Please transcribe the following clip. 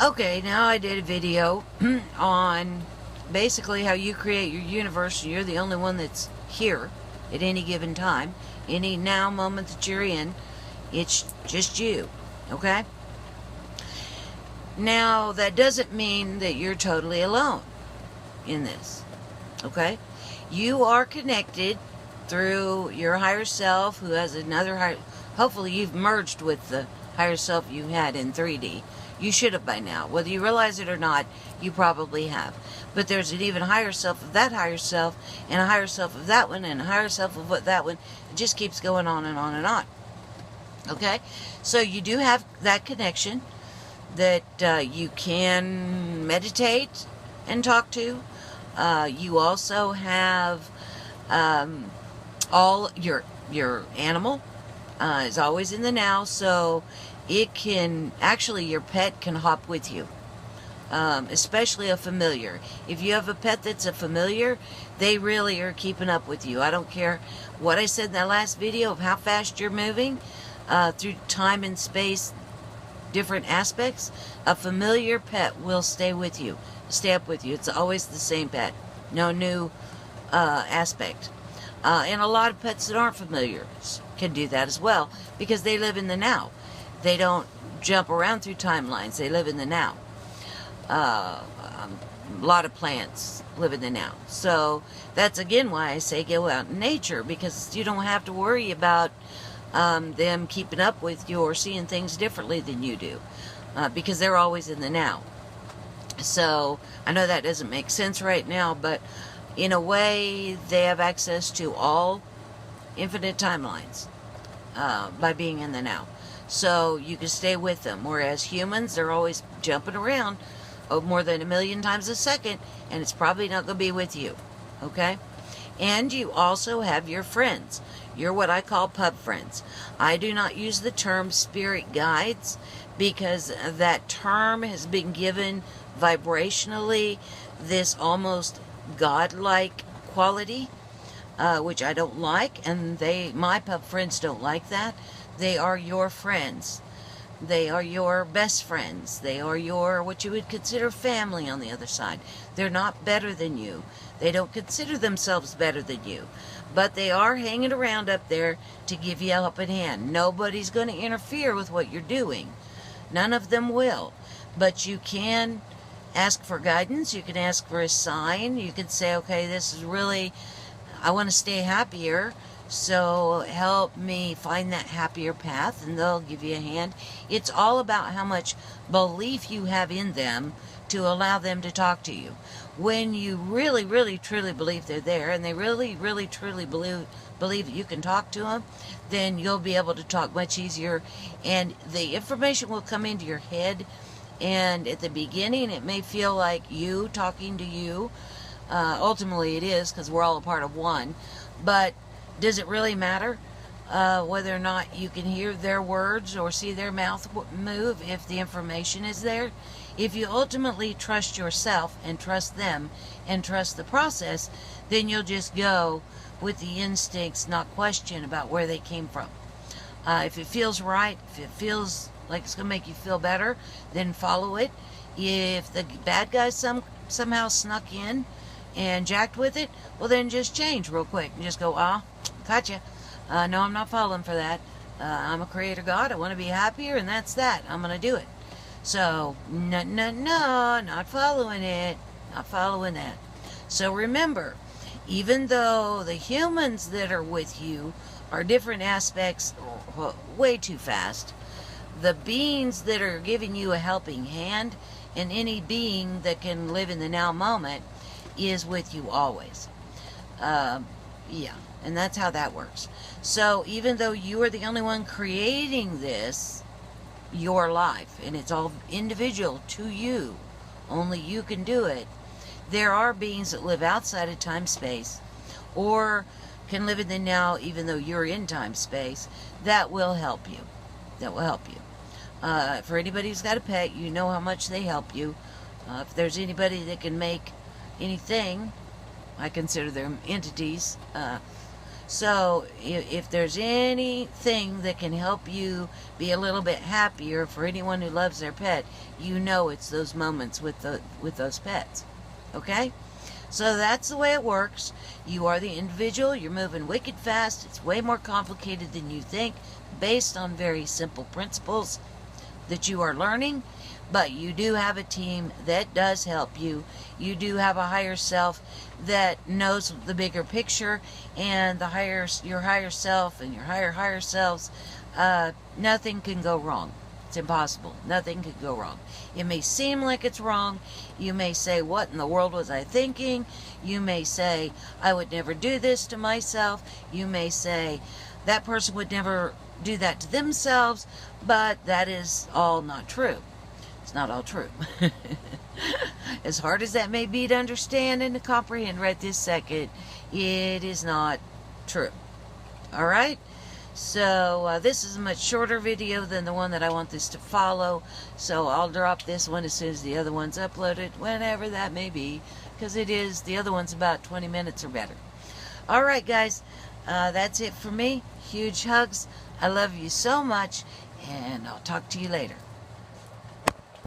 Okay, now I did a video on basically how you create your universe, and you're the only one that's here at any given time. Any now moment that you're in, it's just you, okay? Now, that doesn't mean that you're totally alone in this, okay? You are connected through your higher self, who has another higher... Hopefully you've merged with the higher self you had in 3D. You should have by now. Whether you realize it or not, you probably have. But there's an even higher self of that higher self, and a higher self of that one, and a higher self of what that one. It just keeps going on and on and on. Okay? So you do have that connection that you can meditate and talk to. You also have all your animal is always in the now, so it can actually, your pet can hop with you, especially a familiar. If you have a pet that's a familiar, they really are keeping up with you. I don't care what I said in that last video of how fast you're moving through time and space, different aspects. A familiar pet will stay with you, stay up with you. It's always the same pet, no new aspect. And a lot of pets that aren't familiars can do that as well, because they live in the now. They don't jump around through timelines. They live in the now. A lot of plants live in the now. So that's again why I say go out in nature, because you don't have to worry about them keeping up with you or seeing things differently than you do, because they're always in the now. So I know that doesn't make sense right now, but in a way they have access to all infinite timelines by being in the now. So you can stay with them, whereas humans, they're always jumping around more than 1,000,000 times a second, and it's probably not going to be with you, okay? And you also have your friends. You're what I call pub friends. I do not use the term spirit guides, because that term has been given vibrationally this almost godlike quality, which I don't like, and my pub friends don't like that. They are your friends. They are your best friends. They are your, what you would consider family on the other side. They're not better than you. They don't consider themselves better than you. But they are hanging around up there to give you a helping hand. Nobody's going to interfere with what you're doing. None of them will. But you can ask for guidance. You can ask for a sign. You can say, okay, this is really, I want to stay happier, so help me find that happier path, and they'll give you a hand. It's all about how much belief you have in them to allow them to talk to you. When you really, really, truly believe they're there, and they really, really, truly believe that you can talk to them, then you'll be able to talk much easier, and the information will come into your head. And at the beginning, it may feel like you talking to you. Ultimately, it is, because we're all a part of one. But does it really matter whether or not you can hear their words or see their mouth move if the information is there? If you ultimately trust yourself and trust them and trust the process, then you'll just go with the instincts, not question about where they came from. If it feels right, if it feels like it's going to make you feel better, then follow it. If the bad guys somehow snuck in and jacked with it, well, then just change real quick and just go, gotcha. No, I'm not falling for that. I'm a creator God. I want to be happier, and that's that. I'm going to do it. So, no, not following it. Not following that. So remember, even though the humans that are with you are different aspects, way too fast, the beings that are giving you a helping hand, and any being that can live in the now moment, is with you always. Yeah, and that's how that works. So even though you are the only one creating this, your life, and it's all individual to you, only you can do it, there are beings that live outside of time-space, or can live in the now even though you're in time-space, that will help you. That will help you. For anybody who's got a pet, you know how much they help you. If there's anybody that can make anything, I consider them entities, So if there's anything that can help you be a little bit happier for anyone who loves their pet, you know it's those moments with those pets. Okay? So that's the way it works. You are the individual. You're moving wicked fast. It's way more complicated than you think, based on very simple principles that you are learning. But you do have a team that does help you. You do have a higher self that knows the bigger picture, and your higher self and your higher selves, nothing can go wrong. It's impossible. Nothing could go wrong. It may seem like it's wrong. You may say, what in the world was I thinking? You may say, I would never do this to myself. You may say, that person would never do that to themselves. But that is all not true. It's not all true. As hard as that may be to understand and to comprehend right this second, it is not true. Alright? So this is a much shorter video than the one that I want this to follow. So I'll drop this one as soon as the other one's uploaded, whenever that may be, because the other one's about 20 minutes or better. Alright guys, that's it for me. Huge hugs. I love you so much, and I'll talk to you later.